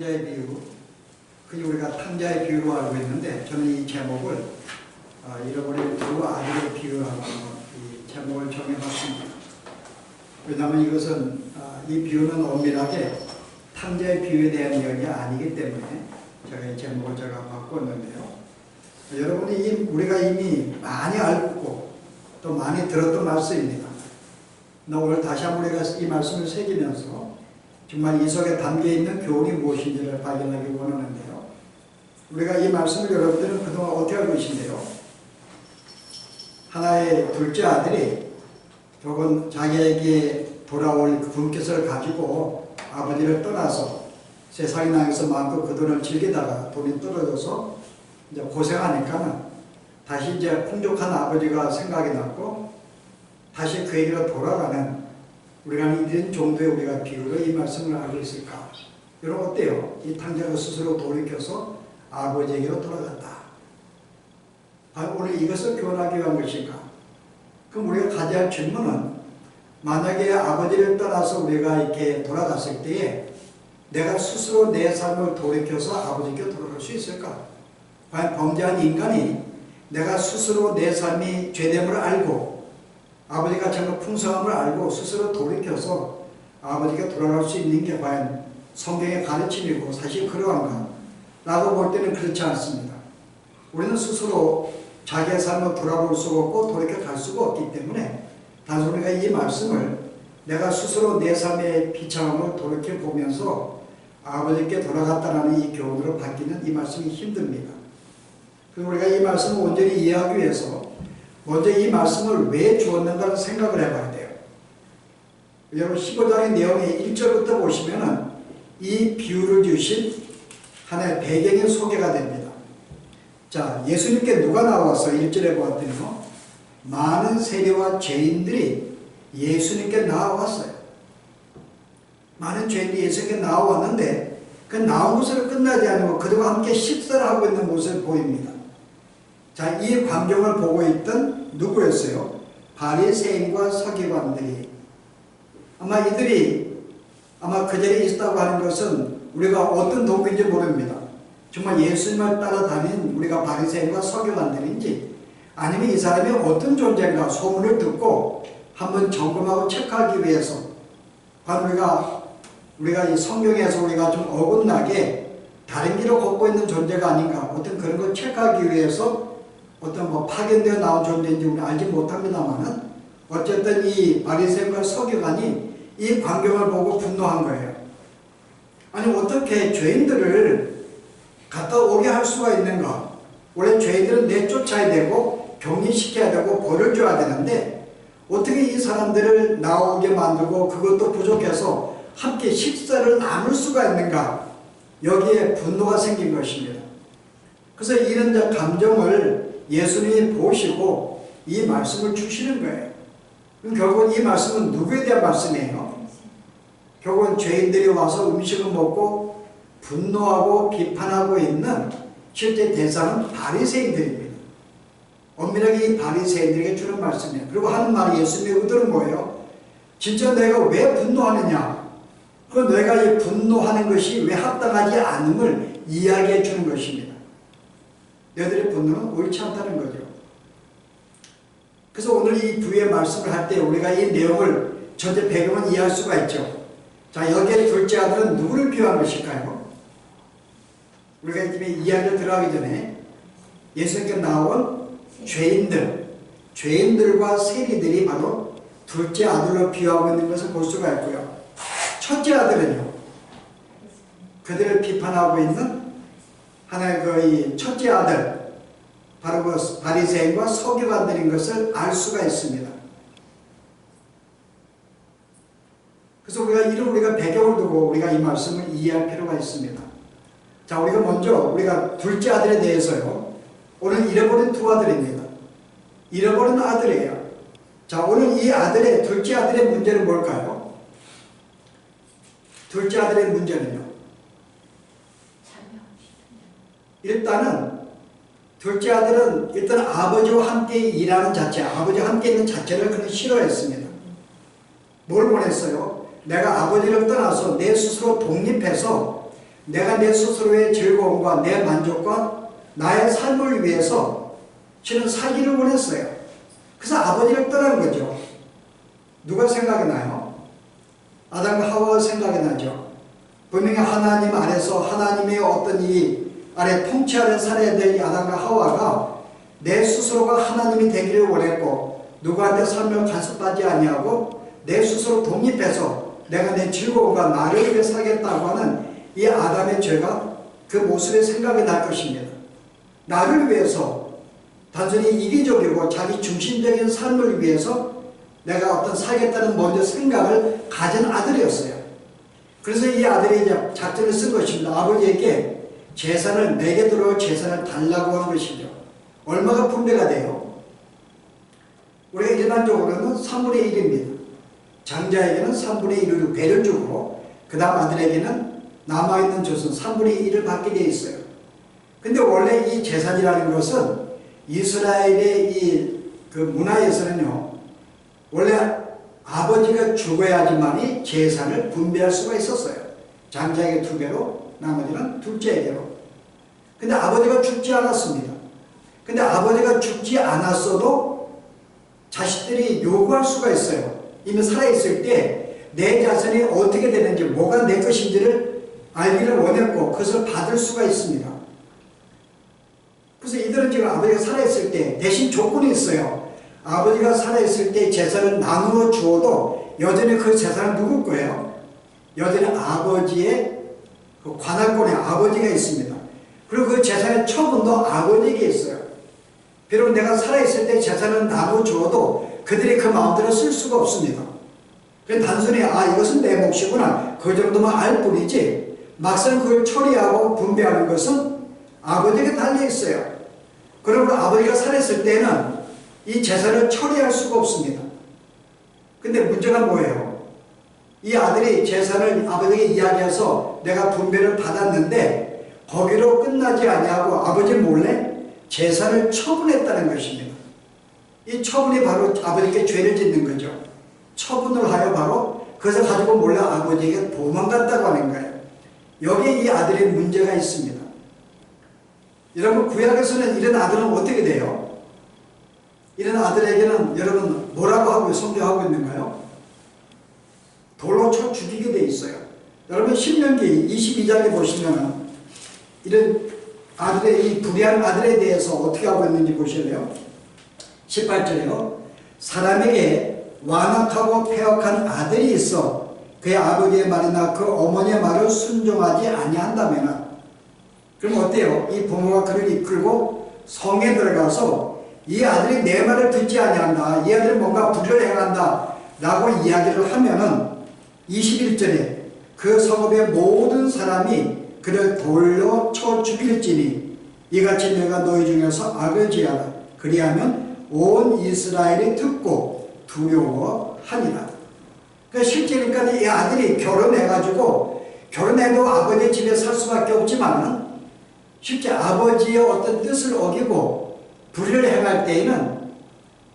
탕자의 비유, 그게 우리가 탕자의 비유로 알고 있는데, 저는 이 제목을 잃어버린 두 아들의 비유라고 이 제목을 정해봤습니다. 왜냐하면 이것은 이 비유는 엄밀하게 탕자의 비유에 대한 이야기가 아니기 때문에 제가 이 제목을 바꿨는데요. 여러분이 우리가 이미 많이 알고 또 많이 들었던 말씀입니다. 오늘 다시 한번 우리가 이 말씀을 새기면서 정말 이 속에 담겨있는 교훈이 무엇인지를 발견하기 원하는데요. 우리가 이 말씀을 여러분들은 그동안 어떻게 알고 계신데요? 하나의 둘째 아들이 조금 자기에게 돌아올 그 분깃을 가지고 아버지를 떠나서 세상에 나가서 마음껏 그 돈을 즐기다가 돈이 떨어져서 이제 고생하니까는 다시 이제 풍족한 아버지가 생각이 났고 다시 그에게로 돌아가는 우리가 이런 정도의 우리가 비유로 이 말씀을 알고 있을까? 여러분 어때요? 이 탕자가 스스로 돌이켜서 아버지에게로 돌아갔다. 오늘 이것을 교훈하기 위한 것인가? 그럼 우리가 가져야 할 질문은 만약에 아버지를 떠나서 우리가 이렇게 돌아갔을 때에 내가 스스로 내 삶을 돌이켜서 아버지께 돌아갈 수 있을까? 과연 범죄한 인간이 내가 스스로 내 삶이 죄됨을 알고 아버지가 정말 풍성함을 알고 스스로 돌이켜서 아버지가 돌아갈 수 있는 게 과연 성경의 가르침이고 사실 그러한가? 라고 볼 때는 그렇지 않습니다. 우리는 스스로 자기의 삶을 돌아볼 수가 없고 돌이켜 갈 수가 없기 때문에 단순히 우리가 이 말씀을 내가 스스로 내 삶의 비참함을 돌이켜 보면서 아버지께 돌아갔다는 이 교훈으로 바뀌는 이 말씀이 힘듭니다. 그리고 우리가 이 말씀을 온전히 이해하기 위해서 먼저 이 말씀을 왜 주었는가를 생각을 해봐야 돼요. 여러분 15장의 내용의 1절부터 보시면은 이 비유를 주신 하나의 배경의 소개가 됩니다. 자, 예수님께 누가 나왔어요? 1절에 보았더니요. 많은 세리와 죄인들이 예수님께 나와왔어요. 많은 죄인들이 예수님께 나와왔는데 그 나온 것으로 끝나지 않고 그들과 함께 식사를 하고 있는 모습을 보입니다. 자, 이 광경을 보고 있던 누구였어요? 바리새인과 서기관들이. 아마 이들이 그 자리에 있었다고 하는 것은 우리가 어떤 동기인지 모릅니다. 정말 예수님을 따라다닌 우리가 바리새인과 서기관들인지 아니면 이 사람이 어떤 존재인가 소문을 듣고 한번 점검하고 체크하기 위해서 우리가 이 성경에서 우리가 좀 어긋나게 다른 길을 걷고 있는 존재가 아닌가 어떤 그런 걸 체크하기 위해서 어떤 파견되어 나온 존재인지 우리는 알지 못합니다만은 어쨌든 이 바리새인과 서기관이 이 광경을 보고 분노한 거예요. 아니 어떻게 죄인들을 갖다 오게 할 수가 있는가? 원래 죄인들은 내쫓아야 되고 격리시켜야 되고 벌을 줘야 되는데 어떻게 이 사람들을 나오게 만들고 그것도 부족해서 함께 식사를 나눌 수가 있는가? 여기에 분노가 생긴 것입니다. 그래서 이런 감정을 예수님이 보시고 이 말씀을 주시는 거예요. 그럼 결국은 이 말씀은 누구에 대한 말씀이에요? 결국은 죄인들이 와서 음식을 먹고 분노하고 비판하고 있는 실제 대상은 바리새인들입니다. 엄밀하게 이 바리새인들에게 주는 말씀이에요. 그리고 하는 말이 예수님의 의도는 뭐예요? 진짜 내가 왜 분노하느냐? 그 내가 이 분노하는 것이 왜 합당하지 않음을 이야기해 주는 것입니다. 너희들의 분노는 옳지 않다는 거죠. 그래서 오늘 이 부의 말씀을 할 때 우리가 이 내용을 전체 배경을 이해할 수가 있죠. 자, 여기에 둘째 아들은 누구를 비유한 것일까요? 우리가 이 이야기를 들어가기 전에 예수님께 나온 죄인들과 세리들이 바로 둘째 아들로 비유하고 있는 것을 볼 수가 있고요. 첫째 아들은요, 그들을 비판하고 있는 하나의 그 첫째 아들, 바로 그 바리새인과 서기관들인 것을 알 수가 있습니다. 그래서 우리가 배경을 두고 우리가 이 말씀을 이해할 필요가 있습니다. 자, 우리가 먼저 우리가 둘째 아들에 대해서요. 오늘 잃어버린 두 아들입니다. 잃어버린 아들이에요. 자, 오늘 이 둘째 아들의 문제는 뭘까요? 둘째 아들의 문제는요. 일단은 둘째 아들은 일단 아버지와 함께 일하는 자체, 아버지와 함께 있는 자체를 그는 싫어했습니다. 뭘 원했어요? 내가 아버지를 떠나서 내 스스로 독립해서 내가 내 스스로의 즐거움과 내 만족과 나의 삶을 위해서 저는 살기를 원했어요. 그래서 아버지를 떠난 거죠. 누가 생각이 나요? 아담과 하와가 생각이 나죠. 분명히 하나님 아래서 하나님의 어떤 이 아래 통치 아래 살아야 될 이 아담과 하와가 내 스스로가 하나님이 되기를 원했고 누구한테 삶을 간섭하지 아니하고 내 스스로 독립해서 내가 내 즐거움과 나를 위해 살겠다고 하는 이 아담의 죄가 그 모습에 생각이 날 것입니다. 나를 위해서 단순히 이기적이고 자기 중심적인 삶을 위해서 내가 어떤 살겠다는 먼저 생각을 가진 아들이었어요. 그래서 이 아들이 이제 작전을 쓴 것입니다. 아버지에게 재산을 내게 들어올 재산을 달라고 한 것이죠. 얼마가 분배가 돼요? 우리가 일반적으로는 3분의 1입니다. 장자에게는 3분의 1을 배를 주고 그 다음 아들에게는 남아있는 젖은 3분의 1을 받게 되어 있어요. 근데 원래 이 재산이라는 것은 이스라엘의 이 그 문화에서는요, 원래 아버지가 죽어야지만이 재산을 분배할 수가 있었어요. 장자에게 2배로, 나머지는 둘째에게로. 근데 아버지가 죽지 않았습니다. 근데 아버지가 죽지 않았어도 자식들이 요구할 수가 있어요. 이미 살아있을 때 내 자손이 어떻게 되는지, 뭐가 내 것인지를 알기를 원했고 그것을 받을 수가 있습니다. 그래서 이들은 지금 아버지가 살아있을 때 대신 조건이 있어요. 아버지가 살아있을 때 재산을 나누어 주어도 여전히 그 재산은 누구 거예요? 여전히 아버지의 그 관할권에 아버지가 있습니다. 그리고 그 재산의 처분도 아버지에게 있어요. 비록 내가 살아있을 때 재산을 나누어 주어도 그들이 그 마음대로 쓸 수가 없습니다. 그냥 단순히 이것은 내 몫이구나 그 정도만 알 뿐이지 막상 그걸 처리하고 분배하는 것은 아버지에게 달려있어요. 그러므로 아버지가 살아있을 때는 이 재산을 처리할 수가 없습니다. 근데 문제가 뭐예요? 이 아들이 재산을 아버지에게 이야기해서 내가 분배를 받았는데 거기로 끝나지 아니하고 아버지 몰래 재산을 처분했다는 것입니다. 이 처분이 바로 아버지께 죄를 짓는 거죠. 처분을 하여 바로 그것을 가지고 몰래 아버지에게 도망갔다고 하는 거예요. 여기에 이 아들의 문제가 있습니다. 여러분, 구약에서는 이런 아들은 어떻게 돼요? 이런 아들에게는 여러분 뭐라고 하고 성경하고 있는가요? 돌로 쳐 죽이게 돼 있어요. 여러분 신명기 22장에 보시면 이런 아들의 이 불의한 아들에 대해서 어떻게 하고 있는지 보실래요? 18절에요. 사람에게 완악하고 패역한 아들이 있어 그의 아버지의 말이나 그 어머니의 말을 순종하지 아니한다면 그럼 어때요? 이 부모가 그를 이끌고 성에 들어가서 이 아들이 내 말을 듣지 아니한다, 이 아들은 뭔가 불의를 행한다 라고 이야기를 하면은 21절에 그 성읍의 모든 사람이 그를 돌로 쳐 죽일지니 이같이 내가 너희 중에서 악을 지하라. 그리하면 온 이스라엘이 듣고 두려워하니라. 그러니까 실제니까 이 아들이 결혼해가지고 결혼해도 아버지 집에 살 수밖에 없지만 실제 아버지의 어떤 뜻을 어기고 불의를 행할 때에는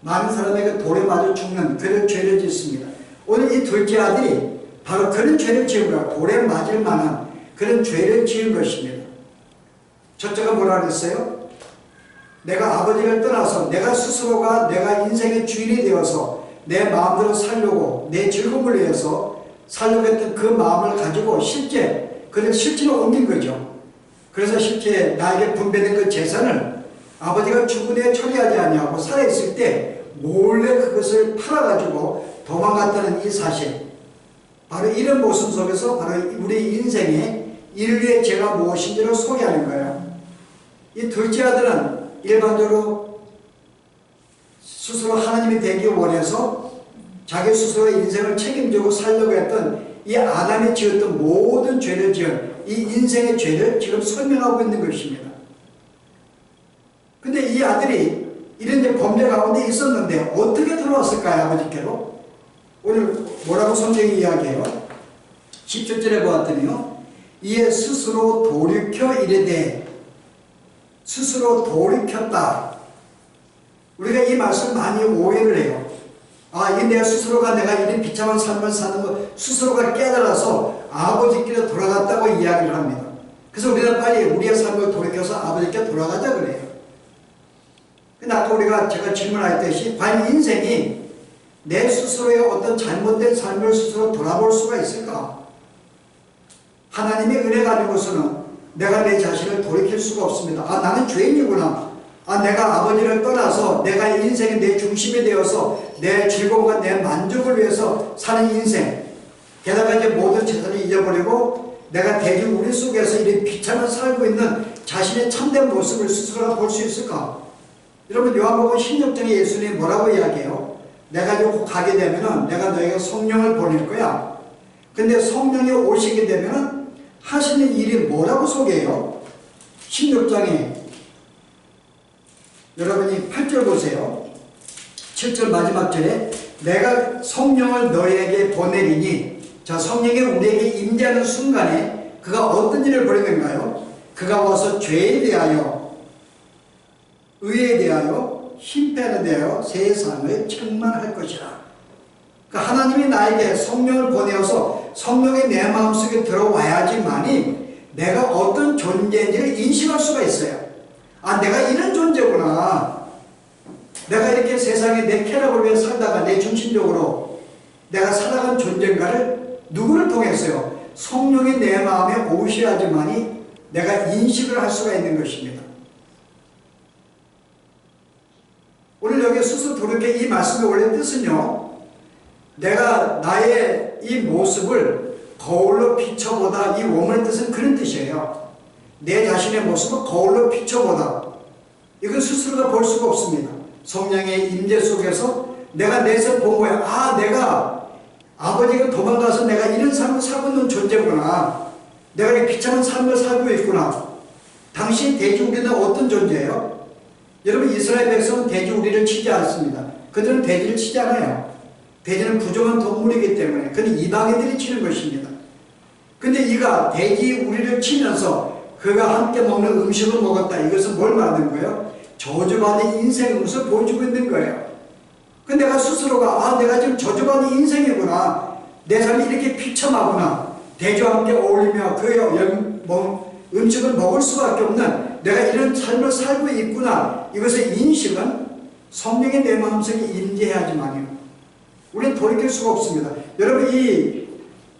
많은 사람에게 돌에 맞아 죽는 그런 죄를 짓습니다. 오늘 이 둘째 아들이 바로 그런 죄를 지은 거야. 돌에 맞을 만한 그런 죄를 지은 것입니다. 첫째가 뭐라 그랬어요? 내가 아버지를 떠나서 내가 스스로가 내가 인생의 주인이 되어서 내 마음대로 살려고 내 즐거움을 위해서 살려고 했던 그 마음을 가지고 실제 그를 실제로 옮긴 거죠. 그래서 실제 나에게 분배된 그 재산을 아버지가 죽은 후에 처리하지 아니하고 살아있을 때 몰래 그것을 팔아가지고 도망갔다는 이 사실, 바로 이런 모습 속에서 바로 우리 인생의 인류의 죄가 무엇인지를 소개하는 거예요. 이 둘째 아들은 일반적으로 스스로 하나님이 되기 원해서 자기 스스로의 인생을 책임지고 살려고 했던 이 아담이 지었던 모든 죄를 지은 이 인생의 죄를 지금 설명하고 있는 것입니다. 근데 이 아들이 이런 이제 범죄 가운데 있었는데 어떻게 들어왔을까요? 아버지께로? 오늘 뭐라고 성경이 이야기해요? 17절에 보았더니요, 이에 스스로 돌이켜 이르되, 스스로 돌이켰다. 우리가 이 말씀 많이 오해를 해요. 이 내 스스로가 내가 이런 비참한 삶을 사는 거 스스로가 깨달아서 아버지께로 돌아갔다고 이야기를 합니다. 그래서 우리는 빨리 우리의 삶을 돌이켜서 아버지께 돌아가자 그래요. 근데 아까 제가 질문했듯이 과연 인생이 내 스스로의 어떤 잘못된 삶을 스스로 돌아볼 수가 있을까? 하나님의 은혜 가지고서는 내가 내 자신을 돌이킬 수가 없습니다. 아, 나는 죄인이구나. 아, 내가 아버지를 떠나서 내가 인생의 내 중심이 되어서 내 즐거움과 내 만족을 위해서 사는 인생, 게다가 이제 모든 재산을 잊어버리고 내가 대중 우리 속에서 이런 비참을 살고 있는 자신의 참된 모습을 스스로가 볼 수 있을까? 여러분, 요한복음 16장에 예수님이 뭐라고 이야기해요? 내가 좀 가게 되면은 내가 너에게 성령을 보낼 거야. 근데 성령이 오시게 되면은 하시는 일이 뭐라고 소개해요? 16장에 여러분이 8절 보세요. 7절 마지막 절에 내가 성령을 너에게 보내리니, 자, 성령이 우리에게 임재하는 순간에 그가 어떤 일을 벌이는가요? 그가 와서 죄에 대하여, 의에 대하여, 심판에 대하여 세상을 책망할 것이라. 그러니까 하나님이 나에게 성령을 보내어서 성령이 내 마음속에 들어와야지만이 내가 어떤 존재인지를 인식할 수가 있어요. 아, 내가 이런 존재구나. 내가 이렇게 세상에 내 쾌락을 위해 살다가 내 중심적으로 내가 살아간 존재인가를 누구를 통해서요? 성령이 내 마음에 오셔야지만이 내가 인식을 할 수가 있는 것입니다. 오늘 여기 스스로 돌이켜 이 말씀의 원래 뜻은요, 내가 나의 이 모습을 거울로 비춰보다, 이 원문의 뜻은 그런 뜻이에요. 내 자신의 모습을 거울로 비춰보다. 이건 스스로가 볼 수가 없습니다. 성령의 임재 속에서 내가 내서 본 거야. 아, 내가 아버지가 도망가서 내가 이런 삶을 살고 있는 존재구나. 내가 이 비참한 삶을 살고 있구나. 당시 돼지우리는 어떤 존재예요? 여러분, 이스라엘 백성은 돼지우리를 치지 않습니다. 그들은 돼지를 치지 않아요. 돼지는 부정한 동물이기 때문에. 그건 이방인들이 치는 것입니다. 근데 이가 돼지우리를 치면서 그가 함께 먹는 음식을 먹었다. 이것은 뭘 말하는 거예요? 저주받은 인생의 모습을 보여주고 있는 거예요. 근데 내가 스스로가, 아, 내가 지금 저주받은 인생이구나. 내 삶이 이렇게 비참하구나. 돼지와 함께 어울리며 그의 음식을 먹을 수밖에 없는 내가 이런 삶을 살고 있구나. 이것의 인식은 성령이 내 마음속에 임재해야지만요. 우리는 돌이킬 수가 없습니다. 여러분, 이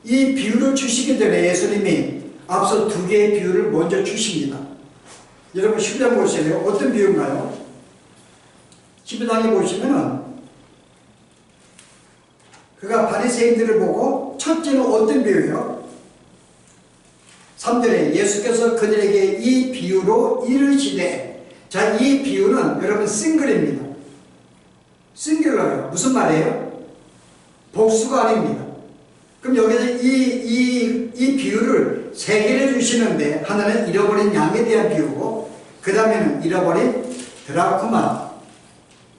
비유를 주시기 전에 예수님이 앞서 두 개의 비유를 먼저 주십니다. 여러분, 10장 보시래요. 어떤 비유인가요? 10장에 보시면은 그가 바리새인들을 보고, 첫째는 어떤 비유예요? 3절에 예수께서 그들에게 이 비유로 이르시되, 자, 이 비유는 여러분 싱글입니다. 싱글러예요. 무슨 말이에요? 복수가 아닙니다. 그럼 여기서 이 비유를 세 개를 주시는데, 하나는 잃어버린 양에 대한 비유고, 그 다음에는 잃어버린 드라크마의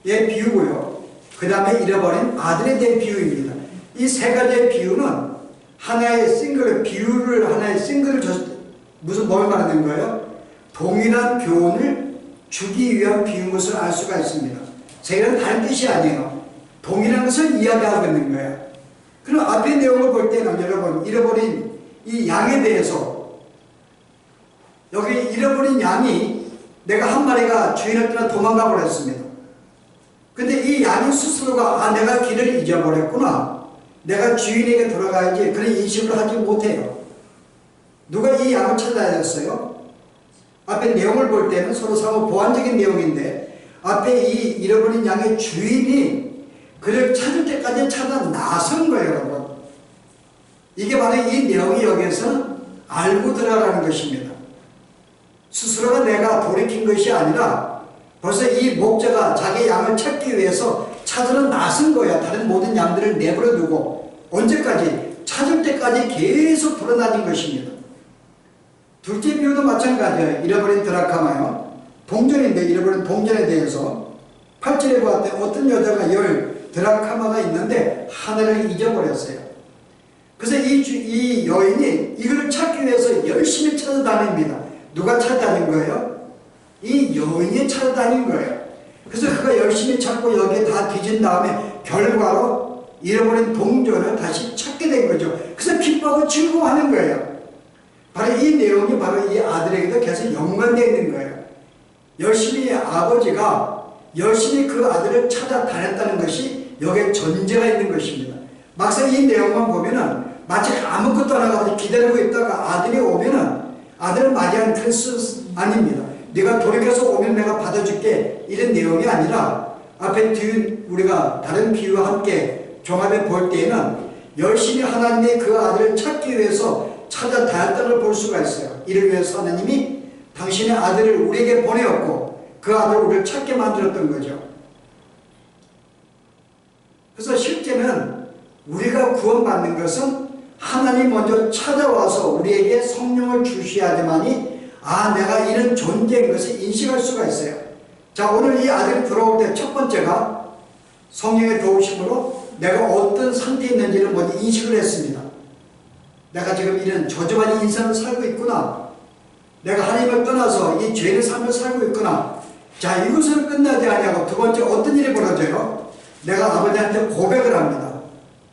비유고요. 그 다음에 잃어버린 아들에 대한 비유입니다. 이 세 가지의 비유는 하나의 싱글, 비유를 하나의 싱글을 뭘 말하는 거예요? 동일한 교훈을 주기 위한 비유인 것을 알 수가 있습니다. 세 개는 다른 뜻이 아니에요. 동일한 것을 이야기하고 있는 거예요. 그럼 앞의 내용을 볼 때는 여러분, 잃어버린 이 양에 대해서, 여기 잃어버린 양이 내가 한 마리가 주인을 떠나 도망가 버렸습니다. 근데 이 양이 스스로가, 아, 내가 길을 잊어버렸구나. 내가 주인에게 돌아가야지. 그런 인식을 하지 못해요. 누가 이 양을 찾아야 했어요? 앞에 내용을 볼 때는 서로 상호 보완적인 내용인데, 앞에 이 잃어버린 양의 주인이 그를 찾을 때까지 찾아 나선 거예요, 여러분. 이게 바로 이 내용이 여기에서는 알고 들어가라는 것입니다. 스스로가 내가 돌이킨 것이 아니라 벌써 이 목자가 자기 양을 찾기 위해서 찾으러 나선 거야. 다른 모든 양들을 내버려 두고. 언제까지? 찾을 때까지 계속 돌아다닌 것입니다. 둘째 비유도 마찬가지예요. 잃어버린 드라카마요. 동전인데, 잃어버린 동전에 대해서 8절에 보았더니 어떤 여자가 10 드라카마가 있는데 하나를 잊어버렸어요. 그래서 이 여인이 이걸 찾기 위해서 열심히 찾아다닙니다. 누가 찾아다닌 거예요? 이 여인이 찾아다닌 거예요. 그래서 그가 열심히 찾고 여기에 다 뒤진 다음에 결과로 잃어버린 동전을 다시 찾게 된 거죠. 그래서 기뻐하고 즐거워하는 거예요. 바로 이 내용이 바로 이 아들에게도 계속 연관되어 있는 거예요. 열심히 아버지가 열심히 그 아들을 찾아다녔다는 것이 여기에 전제가 있는 것입니다. 막상 이 내용만 보면은 마치 아무것도 안 하고 기다리고 있다가 아들이 오면은 아들을 맞이한 크리스 아닙니다. 네가 돌이켜서 오면 내가 받아줄게 이런 내용이 아니라 앞에 뒤 우리가 다른 비유와 함께 종합해 볼 때에는 열심히 하나님의 그 아들을 찾기 위해서 찾아다녔다는 걸 볼 수가 있어요. 이를 위해서 하나님이 당신의 아들을 우리에게 보내었고 그 아들을 우리를 찾게 만들었던 거죠. 그래서 실제는 우리가 구원받는 것은 하나님 먼저 찾아와서 우리에게 성령을 주셔야지만이 내가 이런 존재인 것을 인식할 수가 있어요. 자, 오늘 이 아들이 들어올 때 첫 번째가 성령의 도우심으로 내가 어떤 상태에 있는지를 먼저 인식을 했습니다. 내가 지금 이런 저주받은 인생을 살고 있구나. 내가 하나님을 떠나서 이 죄의 삶을 살고 있구나. 자, 이것을 끝나지 아니하고 두 번째 어떤 일이 벌어져요? 내가 아버지한테 고백을 합니다.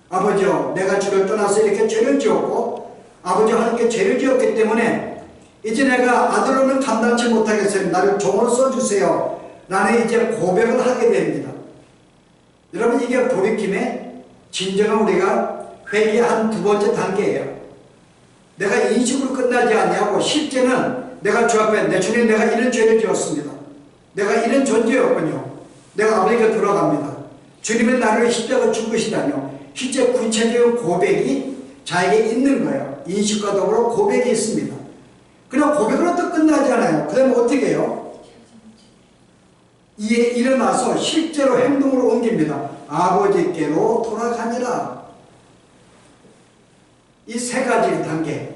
아버지요, 내가 주를 떠나서 이렇게 죄를 지었고 아버지 하나님께 죄를 지었기 때문에 이제 내가 아들로는 감당치 못하겠어요. 나를 종으로 써주세요. 나는 이제 고백을 하게 됩니다. 여러분, 이게 돌이킴의 진정한 우리가 회개한 두 번째 단계예요. 내가 인식으로 끝나지 않냐고 실제는 내가 주 앞에 내 주님 내가 이런 죄를 지었습니다. 내가 이런 존재였군요. 내가 아버지께 돌아갑니다. 주님의 나를 십자가 죽으시다뇨. 실제 구체적인 고백이 자에게 있는 거예요. 인식과 더불어 고백이 있습니다. 그냥 고백으로 또 끝나지 않아요. 그 다음에 어떻게 해요? 이에 일어나서 실제로 행동으로 옮깁니다. 아버지께로 돌아가니라. 이 세 가지 단계.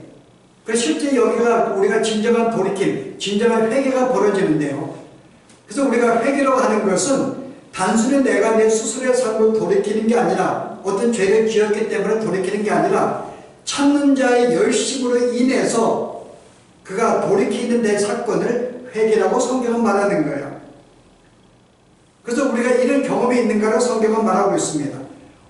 실제 여기가 우리가 진정한 돌이킴, 진정한 회개가 벌어지는데요. 그래서 우리가 회개라고 하는 것은 단순히 내가 내 스스로의 삶을 돌이키는 게 아니라 어떤 죄를 지었기 때문에 돌이키는 게 아니라 찾는 자의 열심으로 인해서 그가 돌이키는 내 사건을 회개라고 성경은 말하는 거예요. 그래서 우리가 이런 경험이 있는가를 성경은 말하고 있습니다.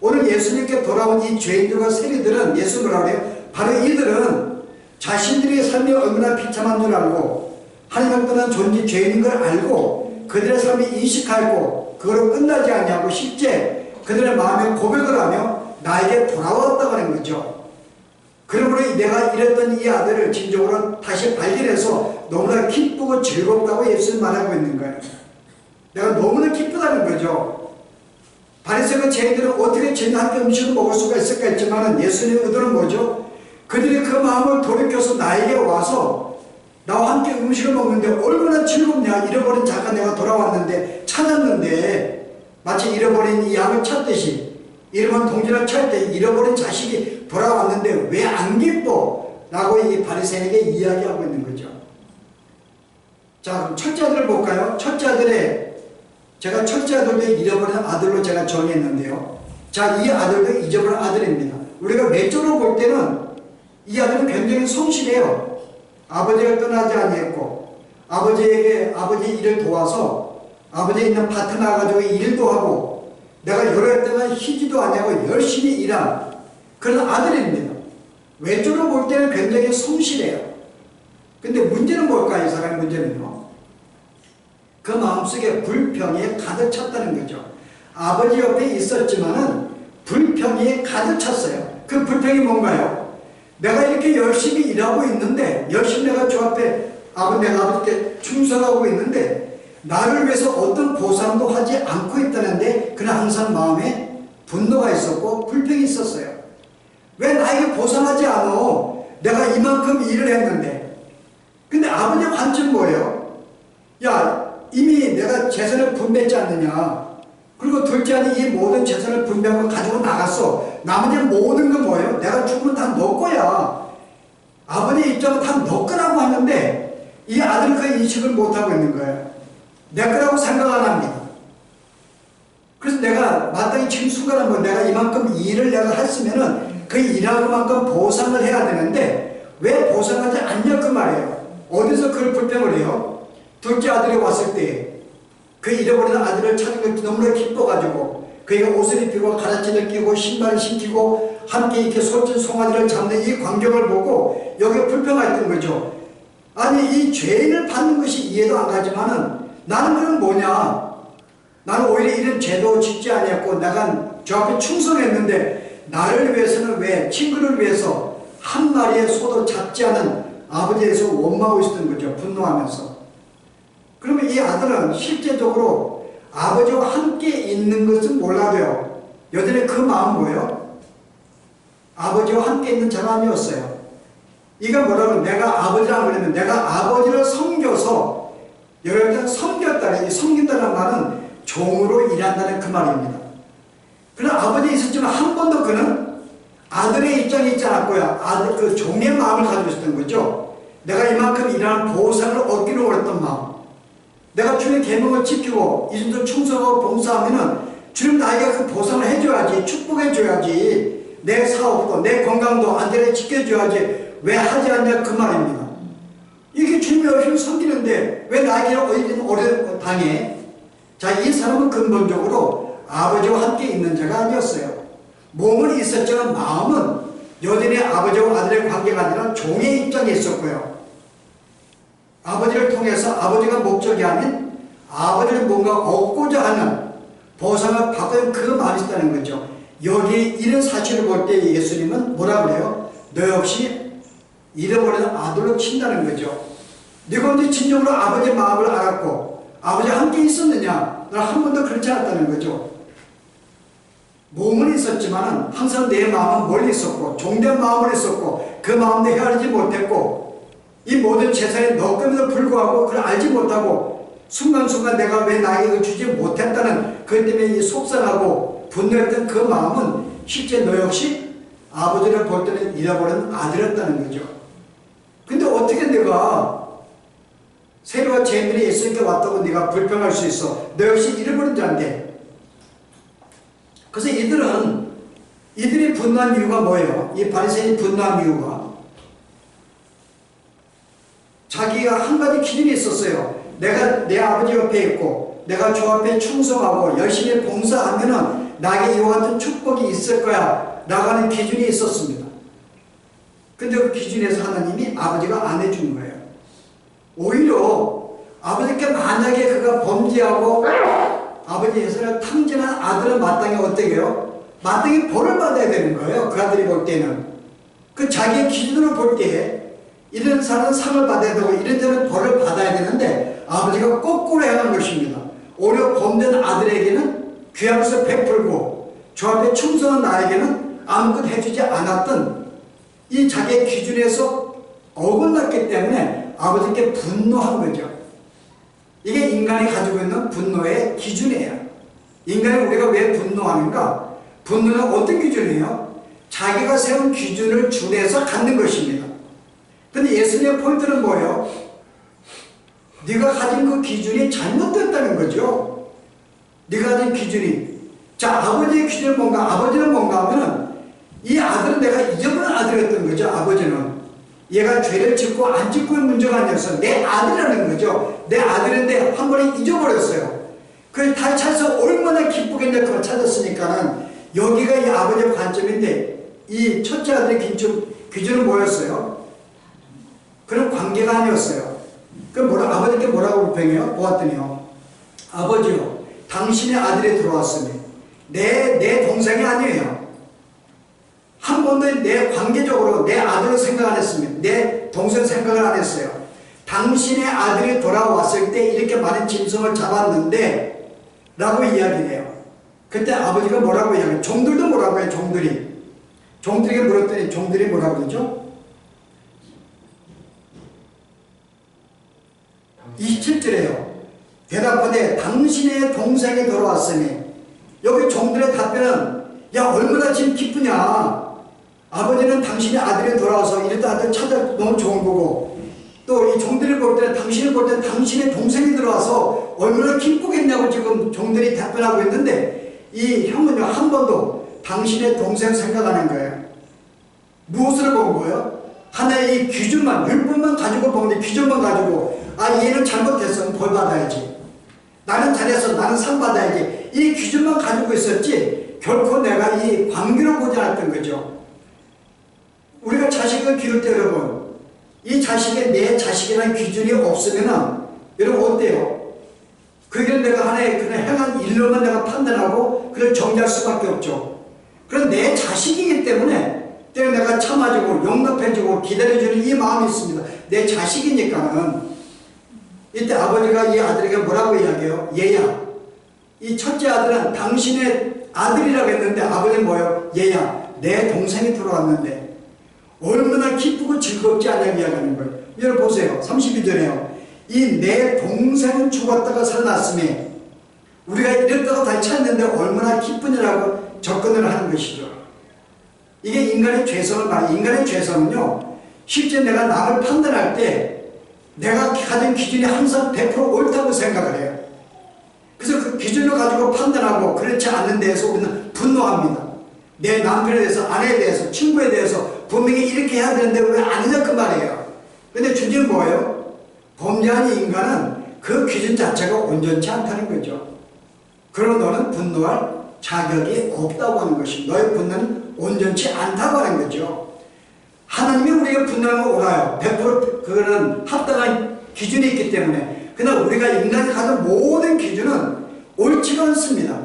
오늘 예수님께 돌아온 이 죄인들과 세리들은 예수 뭐라고 그래요? 바로 이들은 자신들의 삶이 얼마나 비참한 줄 알고 하나님을 떠난 존재 죄인인 걸 알고 그들의 삶이 인식하고 그걸로 끝나지 않냐고 실제 그들의 마음에 고백을 하며 나에게 돌아왔다고 하는 거죠. 그러므로 내가 잃었던 이 아들을 진정으로 다시 발견해서 너무나 기쁘고 즐겁다고 예수는 말하고 있는 거예요. 내가 너무나 기쁘다는 거죠. 바리새인과 죄인들은 어떻게 죄인 함께 음식을 먹을 수가 있을까 했지만 예수님의 의도는 뭐죠? 그들이 그 마음을 돌이켜서 나에게 와서 나와 함께 음식을 먹는데 얼마나 즐겁냐. 잃어버린 자가 내가 돌아왔는데 찾았는데 마치 잃어버린 이 양을 찾듯이 잃어버린 동전을 찾을 때 잃어버린 자식이 돌아왔는데 왜 안 기뻐? 라고 이 바리새인에게 이야기하고 있는 거죠. 자, 그럼 첫째 아들을 볼까요? 첫째 아들의 제가 첫째 아들도 잃어버린 아들로 제가 정했는데요. 자, 이 아들도 잊어버린 아들입니다. 우리가 외적으로 볼 때는 이 아들은 굉장히 성실해요. 아버지를 떠나지 아니했고 아버지에게 아버지 일을 도와서 아버지 있는 밭에 나가가지고 일도 하고 내가 여러 해 동안 쉬지도 않냐고 열심히 일한 그런 아들입니다. 외적으로 볼 때는 굉장히 성실해요. 근데 문제는 뭘까요? 이 사람의 문제는요. 그 마음속에 불평이 가득 찼다는 거죠. 아버지 옆에 있었지만은 불평이 가득 찼어요. 그 불평이 뭔가요? 내가 이렇게 열심히 일하고 있는데 열심히 내가 주 앞에 내가 아버지께 충성하고 있는데 나를 위해서 어떤 보상도 하지 않고 있다는데 그는 항상 마음에 분노가 있었고 불평이 있었어요. 왜 나에게 보상하지 않아? 내가 이만큼 일을 했는데. 근데 아버지의 관점은 뭐예요? 야, 이미 내가 재산을 분배했지 않느냐. 그리고 둘째 아니 이 모든 재산을 분배한 거 가지고 나갔어. 나머지 모든 건 뭐예요? 내가 죽으면 다 너 거야. 아버지의 입장은 다 너 거라고 하는데 이 아들은 그 인식을 못하고 있는 거예요. 내 거라고 생각 안 합니다. 그래서 내가 마땅히 지금 순간 한번 내가 이만큼 일을 내가 했으면은 그 일한 것만큼 보상을 해야 되는데 왜 보상하지 않냐 그 말이에요. 어디서 그걸 불평을 해요? 둘째 아들이 왔을 때 그 잃어버린 아들을 찾은 걸 너무나 기뻐가지고 그에게 옷을 입히고 가라지를 끼고 신발을 신기고 함께 이렇게 솔진 송아지를 잡는 이 광경을 보고 여기에 불평했던 거죠. 아니 이 죄인을 받는 것이 이해도 안 가지만은 나는 그럼 뭐냐? 나는 오히려 이런 죄도 짓지 아니했고 내가 저 앞에 충성했는데 나를 위해서는 왜 친구를 위해서 한 마리의 소도 잡지 않은 아버지에서 원망하고 있었던 거죠. 분노하면서. 그러면 이 아들은 실제적으로 아버지와 함께 있는 것은 몰라도요. 여전히 그 마음은 뭐예요? 아버지와 함께 있는 사람이었어요. 이가 뭐라고 내가 아버지라고 그러면 내가 아버지를 섬겨서 여러분 섬겼다는 이 섬긴다는 말은 종으로 일한다는 그 말입니다. 그러나 아버지 있었지만 한 번도 그는 아들의 입장에 있지 않았고요. 아들 그 종의 마음을 가지고 있었던 거죠. 내가 이만큼 일하는 보상을 얻기를 원했던 마음. 내가 주의 계명을 지키고 이 정도 충성하고 봉사하면은 주님 나에게 그 보상을 해줘야지, 축복해줘야지. 내 사업도 내 건강도 안전하게 지켜줘야지. 왜 하지 않냐 그 말입니다. 이게 주님의 열심히 섬기는데 왜 나에게 오래 당해? 자, 이 사람은 근본적으로 아버지와 함께 있는 자가 아니었어요. 몸은 있었지만 마음은 여전히 아버지와 아들의 관계가 아니라 종의 입장에 있었고요. 아버지를 통해서 아버지가 목적이 아닌 아버지를 뭔가 얻고자 하는 보상을 받은 그 마음이 있다는 거죠. 여기 이런 사실을 볼 때 예수님은 뭐라 그래요? 너 역시 잃어버린 아들로 친다는 거죠. 네가 언제 진정으로 아버지의 마음을 알았고 아버지와 함께 있었느냐? 난 한 번도 그렇지 않았다는 거죠. 몸은 있었지만 항상 내 마음은 멀리 있었고 종된 마음을 했었고 그 마음도 헤아리지 못했고 이 모든 재산이 너금에도 불구하고 그걸 알지 못하고 순간순간 내가 왜 나에게 이걸 주지 못했다는 그것 때문에 이 속상하고 분노했던 그 마음은 실제 너 역시 아버지를 볼 때는 잃어버린 아들이었다는 거죠. 근데 어떻게 내가 새로운 재물이 예수님께 왔다고 네가 불평할 수 있어? 너 역시 잃어버린 자인데. 그래서 이들이 분노한 이유가 뭐예요? 이 바리새인이 분노한 이유가 자기가 한 가지 기준이 있었어요. 내가 내 아버지 옆에 있고 내가 주 앞에 충성하고 열심히 봉사하면은 나에게 이와 같은 축복이 있을 거야 라고 하는 기준이 있었습니다. 근데 그 기준에서 하나님이 아버지가 안 해준 거예요. 오히려 아버지께 만약에 그가 범죄하고 아버지 예수를 탕진한 아들은 마땅히 어떻게 해요? 마땅히 벌을 받아야 되는 거예요. 그 아들이 볼 때는. 그 자기의 기준으로 볼 때 이런 사람은 상을 받아야 되고 이런 자는 벌을 받아야 되는데 아버지가 거꾸로 행한 것입니다. 오히려 범된 아들에게는 귀한 것을 베풀고 주 앞에 충성한 나에게는 아무것도 해주지 않았던 이 자기의 기준에서 어긋났기 때문에 아버지께 분노한 거죠. 이게 인간이 가지고 있는 분노의 기준이에요. 인간이 우리가 왜 분노하는가? 분노는 어떤 기준이에요? 자기가 세운 기준을 준해서 갖는 것입니다. 근데 예수님의 포인트는 뭐예요? 네가 가진 그 기준이 잘못됐다는 거죠. 네가 가진 기준이. 자, 아버지의 기준은 뭔가? 아버지는 뭔가 하면은 이 아들은 내가 잊어버린 아들이었던 거죠. 아버지는. 얘가 죄를 짓고 안 짓고의 문제가 아니어서 내 아들이라는 거죠. 내 아들인데 한 번에 잊어버렸어요. 그걸 다 찾아서 얼마나 기쁘겠냐 그걸 찾았으니까는 여기가 이 아버지의 관점인데 이 첫째 아들의 기준은 뭐였어요? 그런 관계가 아니었어요. 그럼 아버지께 뭐라고 불평해요? 보았더니요. 아버지요, 당신의 아들이 들어왔으니 내 동생이 아니에요. 한 번도 내 관계적으로 내 아들을 생각 안 했습니다. 내 동생 생각을 안 했어요. 당신의 아들이 돌아왔을 때 이렇게 많은 짐승을 잡았는데 라고 이야기를 해요. 그때 아버지가 뭐라고 이야기해요? 종들도 뭐라고 해요? 종들에게 물었더니 종들이 뭐라고 그러죠? 27절에요. 대답하되 당신의 동생이 돌아왔으니 여기 종들의 답변은 야 얼마나 지금 기쁘냐. 아버지는 당신의 아들이 돌아와서 이랬다 아들 찾아 너무 좋은 거고 또 이 종들을 볼 때는 당신을 볼 때는 당신의 동생이 들어와서 얼마나 기쁘겠냐고 지금 종들이 답변하고 있는데 이 형은요 한 번도 당신의 동생 생각하는 거예요. 무엇을 본 거예요? 하나의 이 기준만 율법만 가지고 보는데 기준만 가지고 아 얘는 잘못했어 벌 받아야지 나는 잘해서 나는 상 받아야지 이 기준만 가지고 있었지 결코 내가 이 관계를 보지 않았던 거죠. 우리가 자식을 기를 때 여러분, 이 자식의 내 자식이라는 기준이 없으면은 여러분 어때요? 그게 내가 하나의 그냥 행한 일로만 내가 판단하고 그걸 정리할 수밖에 없죠. 그런 내 자식이기 때문에 때로 내가 참아주고 용납해주고 기다려주는 이 마음이 있습니다. 내 자식이니까는. 이때 아버지가 이 아들에게 뭐라고 이야기해요? 얘야, 이 첫째 아들은 당신의 아들이라고 했는데 아버지는 뭐예요? 얘야, 내 동생이 들어왔는데 얼마나 기쁘고 즐겁지 않냐고 이야기하는 거예요. 여러분 보세요. 32절에요. 이 내 동생은 죽었다가 살아났으니 우리가 이랬다가 다시 찾는데 얼마나 기쁘냐라고 접근을 하는 것이죠. 이게 인간의 죄성을 말해요. 인간의 죄성은요, 실제 내가 남을 판단할 때 내가 가진 기준이 항상 100% 옳다고 생각을 해요. 그래서 그 기준을 가지고 판단하고 그렇지 않는 데에서 우리는 분노합니다. 내 남편에 대해서, 아내에 대해서, 친구에 대해서 분명히 이렇게 해야 되는데 왜 아니냐 그 말이에요. 근데 주제는 뭐예요? 범죄한 인간은 그 기준 자체가 온전치 않다는 거죠. 그러고 너는 분노할 자격이 없다고 하는 것입니다. 너의 분노는 온전치 않다고 하는 거죠. 하나님이 우리에게 분노하는 건 옳아요. 100% 그거는 합당한 기준이 있기 때문에. 그러나 우리가 인간이 가진 모든 기준은 옳지가 않습니다.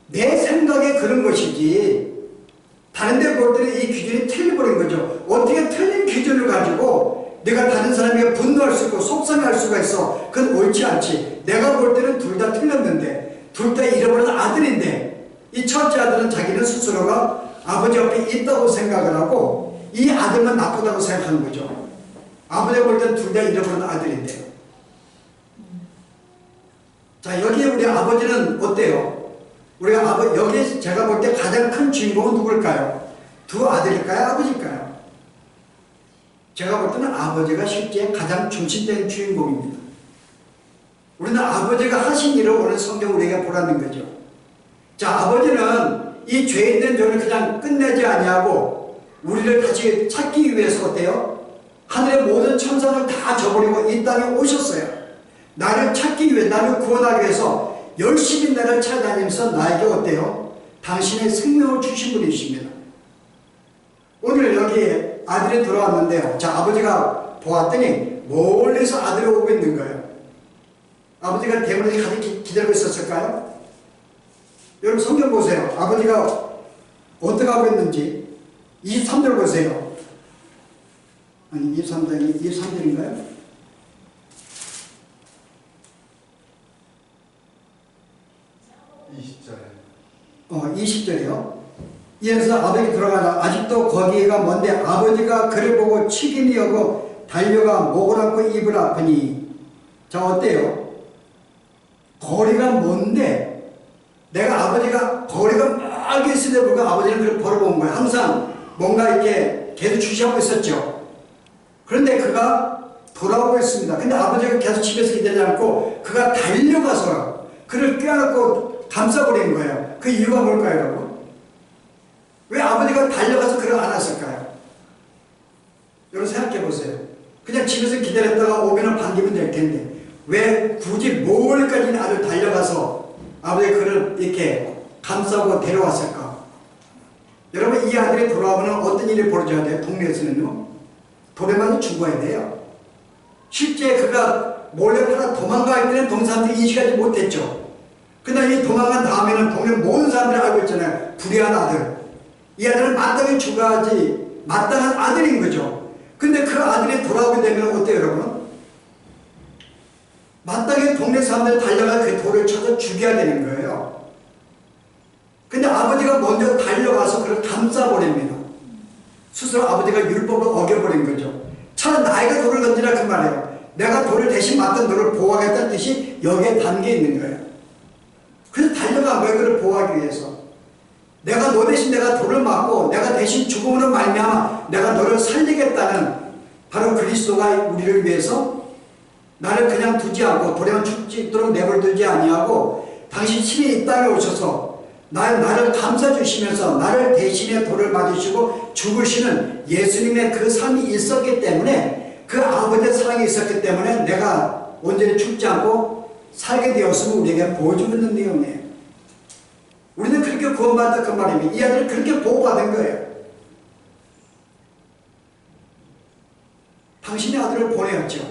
내 생각에 그런 것이지 다른 데 볼 때는 이 기준이 틀려버린 거죠. 어떻게 틀린 기준을 가지고 내가 다른 사람에게 분노할 수 있고 속상할 수가 있어. 그건 옳지 않지. 내가 볼 때는 둘 다 틀렸는데 둘 다 잃어버린 아들인데 이 첫째 아들은 자기는 스스로가 아버지 옆에 있다고 생각을 하고 이 아들만 나쁘다고 생각하는 거죠. 아버지가 볼 때는 둘 다 잃어버린 아들인데요. 자, 여기에 우리 아버지는 어때요? 우리가 여기 제가 볼 때 가장 큰 주인공은 누굴까요? 두 아들일까요? 아버지일까요? 제가 볼 때는 아버지가 실제 가장 중심된 주인공입니다. 우리는 아버지가 하신 일을 오늘 성경 우리에게 보라는 거죠. 자, 아버지는 이 죄 있는 존을 그냥 끝내지 아니하고 우리를 다시 찾기 위해서 어때요? 하늘의 모든 천사를 다 저버리고 이 땅에 오셨어요. 나를 찾기 위해, 나를 구원하기 위해서 열심히 나를 찾아다니면서 나에게 어때요? 당신의 생명을 주신 분이십니다. 오늘 여기에 아들이 들어왔는데요. 자, 아버지가 보았더니 멀리서 아들이 오고 있는 거예요. 아버지가 대문에 가득 기다리고 있었을까요? 여러분 성경 보세요. 아버지가 어떻게 하고 있는지 23절 보세요. 아니 23절인가요? 20절이요. 이어서 아버지 들어가자. 아직도 거기가 먼데 아버지가 그를 보고 치긴이 여고 달려가 목을 안고 입을 아프니. 자, 어때요? 거리가 먼데 내가 아버지가 거리가 막 있을 때 불구하고 아버지는 그를 벌어본 거예요. 항상 뭔가 이렇게 계속 주시하고 있었죠. 그런데 그가 돌아오고 있습니다. 근데 아버지가 계속 집에서 기다리지 않고 그가 달려가서 그를 껴안고 감싸버린 거예요. 그 이유가 뭘까요, 여러분? 왜 아버지가 달려가서 그를 안았을까요? 여러분 생각해 보세요. 그냥 집에서 기다렸다가 오면 반기면 될 텐데 왜 굳이 멀리까지 아주 달려가서 아버지가 그를 이렇게 감싸고 데려왔을까? 여러분 이 아들이 돌아오면 어떤 일이 벌어져야 돼요? 동네에서는요. 돌에 맞아 죽어야 돼요. 실제 그가 몰래 팔아 도망갈 때는 동네 사람들이 인식하지 못했죠. 그러나 이 도망간 다음에는 동네 모든 사람들이 알고 있잖아요. 불의한 아들. 이 아들은 마땅히 죽어야지 마땅한 아들인 거죠. 근데 그 아들이 돌아오게 되면 어때요, 여러분? 마땅히 동네 사람들 달려가 그 돌을 쳐서 죽여야 되는 거예요. 근데 아버지가 먼저 달려가서 그를 감싸버립니다. 스스로 아버지가 율법을 어겨버린 거죠. 차라리 나이가 돌을 던지라 그 말이에요. 내가 돌을 대신 맞던 너를 보호하겠다는 뜻이 여기에 담겨 있는 거예요. 그래서 달려간 거예요. 그를 보호하기 위해서. 내가 너 대신 내가 돌을 맞고 내가 대신 죽음으로 말미암아 내가 너를 살리겠다는 바로 그리스도가 우리를 위해서 나를 그냥 두지 않고 돌에만 죽도록 내버려두지 아니하고 당신 친히 이 땅에 오셔서 나를 감싸주시면서 나를 대신에 돌을 맞으시고 죽으시는 예수님의 그 삶이 있었기 때문에 그 아버지의 사랑이 있었기 때문에 내가 온전히 죽지 않고 살게 되었음을 우리에게 보여주고 있는 내용이에요. 우리는 그렇게 구원받았다 그 말입니다. 이 아들은 그렇게 보호받은 거예요. 당신의 아들을 보내었죠.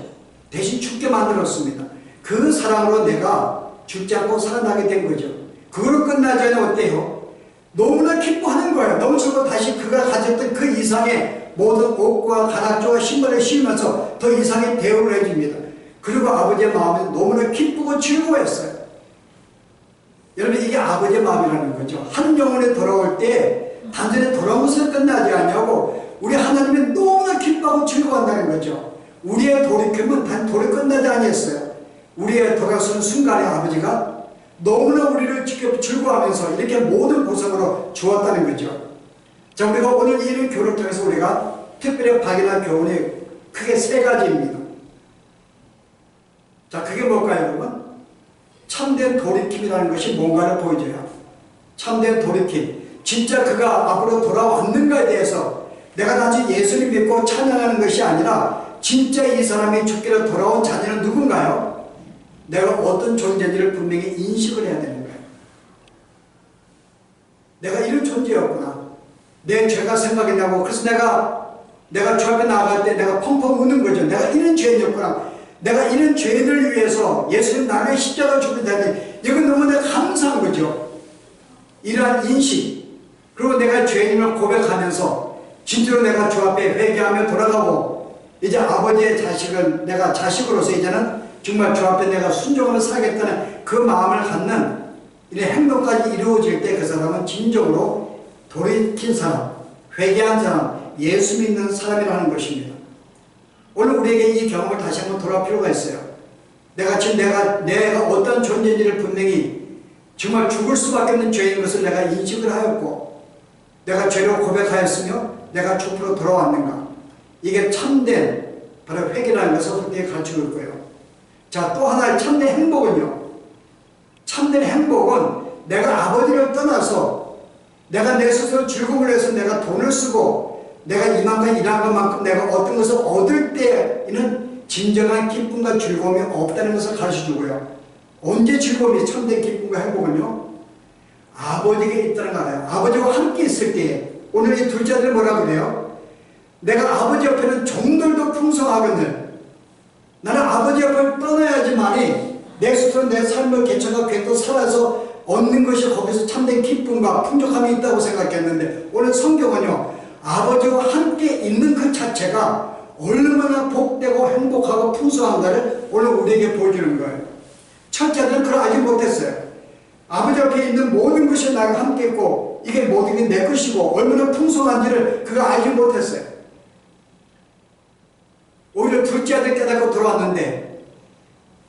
대신 죽게 만들었습니다. 그 사랑으로 내가 죽지 않고 살아나게 된 거죠. 그걸로 끝나지 않으면 어때요? 너무나 기뻐하는 거예요. 넘치고 다시 그가 가졌던 그 이상의 모든 옷과 가락조와 신발을 씌우면서 더 이상의 대우를 해줍니다. 그리고 아버지의 마음은 너무나 기쁘고 즐거워했어요. 여러분, 이게 아버지의 마음이라는 거죠. 한 영혼에 돌아올 때 단순히 돌아온 것을 끝나지 않냐고 우리 하나님이 너무나 기뻐하고 즐거워한다는 거죠. 우리의 돌이킴은 단 돌이 끝나지 아니했어요. 우리의 돌아서는 순간에 아버지가 너무나 우리를 지켜 즐거워하면서 이렇게 모든 보상으로 주었다는 거죠. 자, 우리가 오늘 이 교훈을 통해서 우리가 특별히 발견할 교훈이 크게 세 가지입니다. 자, 그게 뭘까요, 여러분? 참된 돌이킴이라는 것이 뭔가를 보여줘요. 참된 돌이킴. 진짜 그가 앞으로 돌아왔는가에 대해서 내가 단지 예수를 믿고 찬양하는 것이 아니라 진짜 이 사람이 죽기로 돌아온 자녀는 누군가요? 내가 어떤 존재인지를 분명히 인식을 해야 되는 거예요. 내가 이런 존재였구나. 내 죄가 생각이 나고, 그래서 내가 주 앞에 나갈 때 내가 펑펑 우는 거죠. 내가 이런 죄인이었구나. 내가 이런 죄인을 위해서 예수님 나를 십자가 죽는다니, 이건 너무나 감사한 거죠. 이러한 인식, 그리고 내가 죄인임을 고백하면서 진짜로 내가 주 앞에 회개하며 돌아가고, 이제 아버지의 자식은 내가 자식으로서 이제는 정말 주 앞에 내가 순종하며 살겠다는 그 마음을 갖는 이런 행동까지 이루어질 때 그 사람은 진정으로 돌이킨 사람, 회개한 사람, 예수 믿는 사람이라는 것입니다. 오늘 우리에게 이 경험을 다시 한번 돌아볼 필요가 있어요. 내가 지금 내가 어떤 존재인지를 분명히 정말 죽을 수밖에 없는 죄인 것을 내가 인식을 하였고, 내가 죄로 고백하였으며 내가 죽으로 돌아왔는가. 이게 참된 바로 회개라는 것을 우리에게 가르치고 있을 거예요. 자, 또 하나의 참된 행복은요. 참된 행복은 내가 아버지를 떠나서 내가 내 스스로 즐거움을 위해서 내가 돈을 쓰고 내가 이만큼 일한 것만큼 내가 어떤 것을 얻을 때에는 진정한 기쁨과 즐거움이 없다는 것을 가르쳐주고요. 언제 즐거움이 참된 기쁨과 행복은요? 아버지가 있다는 거 알아요. 아버지와 함께 있을 때, 오늘 이 둘째 아들은 뭐라고 그래요? 내가 아버지 옆에는 종들도 풍성하거든. 나는 아버지 옆을 떠나야지만이 내 스스로 내 삶을 개척하고 또 살아서 얻는 것이 거기서 참된 기쁨과 풍족함이 있다고 생각했는데, 오늘 성경은요, 아버지와 함께 있는 그 자체가 얼마나 복되고 행복하고 풍성한가를 오늘 우리에게 보여주는 거예요. 첫째들은 그걸 알지 못했어요. 아버지 옆에 있는 모든 것이 나와 함께 있고 이게 모든 게 내 것이고 얼마나 풍성한지를 그가 알지 못했어요. 오히려 둘째 아들 깨닫고 들어왔는데,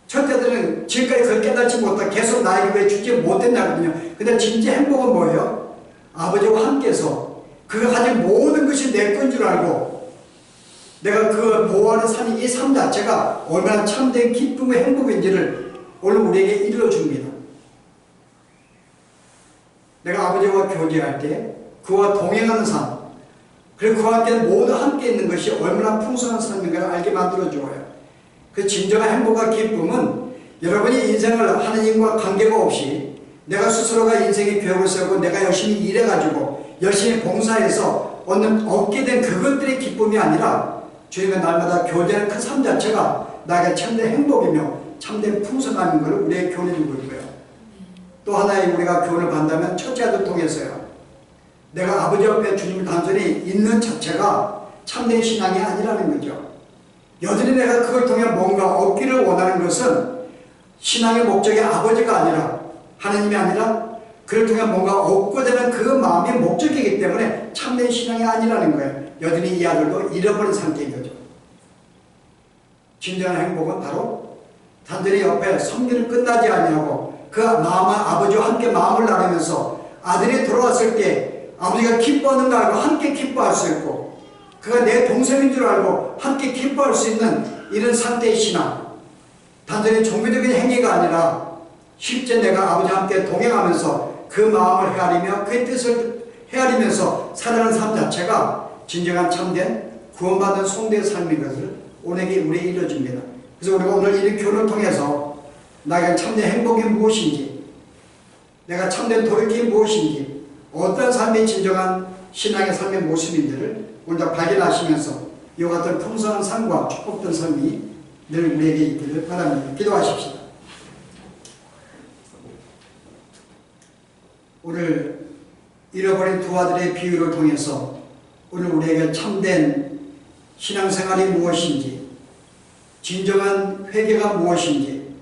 첫째들은 지금까지 그걸 깨닫지 못하고 계속 나에게 왜 주지 못했냐거든요. 근데 진짜 행복은 뭐예요? 아버지와 함께서 그가 가진 모든 것이 내 건 줄 알고 내가 그 보호하는 삶이, 이 삶 자체가 얼마나 참된 기쁨의 행복인지를 오늘 우리에게 일러줍니다. 내가 아버지와 교제할 때 그와 동행하는 삶, 그리고 그와 모두 함께 있는 것이 얼마나 풍성한 삶인가를 알게 만들어줘요. 그 진정한 행복과 기쁨은 여러분이 인생을 하느님과 관계가 없이 내가 스스로가 인생의 교육을 세우고 내가 열심히 일해가지고 열심히 봉사해서 얻게 된 그것들의 기쁨이 아니라 주님과 날마다 교제하는 그 삶 자체가 나에게 참된 행복이며 참된 풍성함인 것을 우리에게 교훈해주고 있고요. 또 하나의 우리가 교훈을 받는다면 첫째 아들 통해서요. 내가 아버지 옆에 주님을 단순히 있는 자체가 참된 신앙이 아니라는 거죠. 여전히 내가 그걸 통해 뭔가 얻기를 원하는 것은 신앙의 목적이 아버지가 아니라, 하나님이 아니라 그를 통해 뭔가 얻고자 하는 그 마음이 목적이기 때문에 참된 신앙이 아니라는 거예요. 여전히 이 아들도 잃어버린 상태인 거죠. 진정한 행복은 바로 단순히 옆에 섬기는 끝나지 아니하고 그 아버지와 함께 마음을 나누면서 아들이 돌아왔을 때 아버지가 기뻐하는 걸 알고 함께 기뻐할 수 있고, 그가 내 동생인 줄 알고 함께 기뻐할 수 있는 이런 상태의 신앙, 단순히 종교적인 행위가 아니라 실제 내가 아버지와 함께 동행하면서 그 마음을 헤아리며 그의 뜻을 헤아리면서 살아가는 삶 자체가 진정한 참된 구원받은 성도의 삶인 것을 오늘에게 우리에게 일러줍니다. 그래서 우리가 오늘 이 교훈을 통해서 나에게 참된 행복이 무엇인지, 내가 참된 돌이킴이 무엇인지, 어떤 삶이 진정한 신앙의 삶의 모습인지를 오늘 발견하시면서 이와 같은 풍성한 삶과 축복된 삶이 늘 우리에게 있기를 바랍니다. 기도하십시다. 오늘 잃어버린 두 아들의 비유를 통해서 오늘 우리에게 참된 신앙생활이 무엇인지, 진정한 회개가 무엇인지,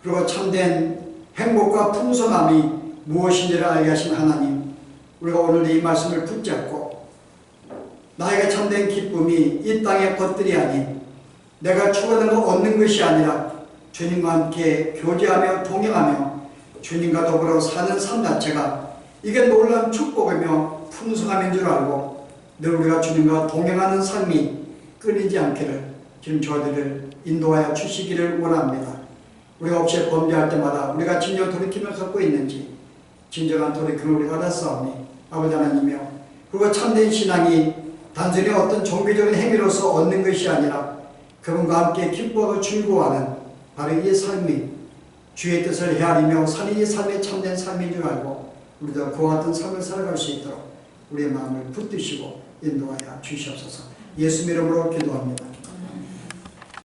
그리고 참된 행복과 풍성함이 무엇인지를 알게 하신 하나님, 우리가 오늘 이 말씀을 붙잡고 나에게 참된 기쁨이 이 땅의 것들이 아닌 내가 추구하는 거 얻는 것이 아니라 주님과 함께 교제하며 동행하며 주님과 더불어 사는 삶 자체가 이게 놀라운 축복이며 풍성함인 줄 알고 늘 우리가 주님과 동행하는 삶이 끊이지 않기를 지금 저희들을 인도하여 주시기를 원합니다. 우리가 혹시 범죄할 때마다 우리가 진정 돌이킴을 갖고 있는지 진정한 돌이킴을 우리가 알았사오니 아버지 하나님이여, 그리고 참된 신앙이 단순히 어떤 종교적인 행위로서 얻는 것이 아니라 그분과 함께 기뻐하고 즐거워하는 바로 이 삶이 주의 뜻을 헤아리며 사는 이 삶의 참된 삶인 줄 알고 우리도 그와 같은 삶을 살아갈 수 있도록 우리의 마음을 붙드시고 인도하여 주시옵소서. 예수 이름으로 기도합니다.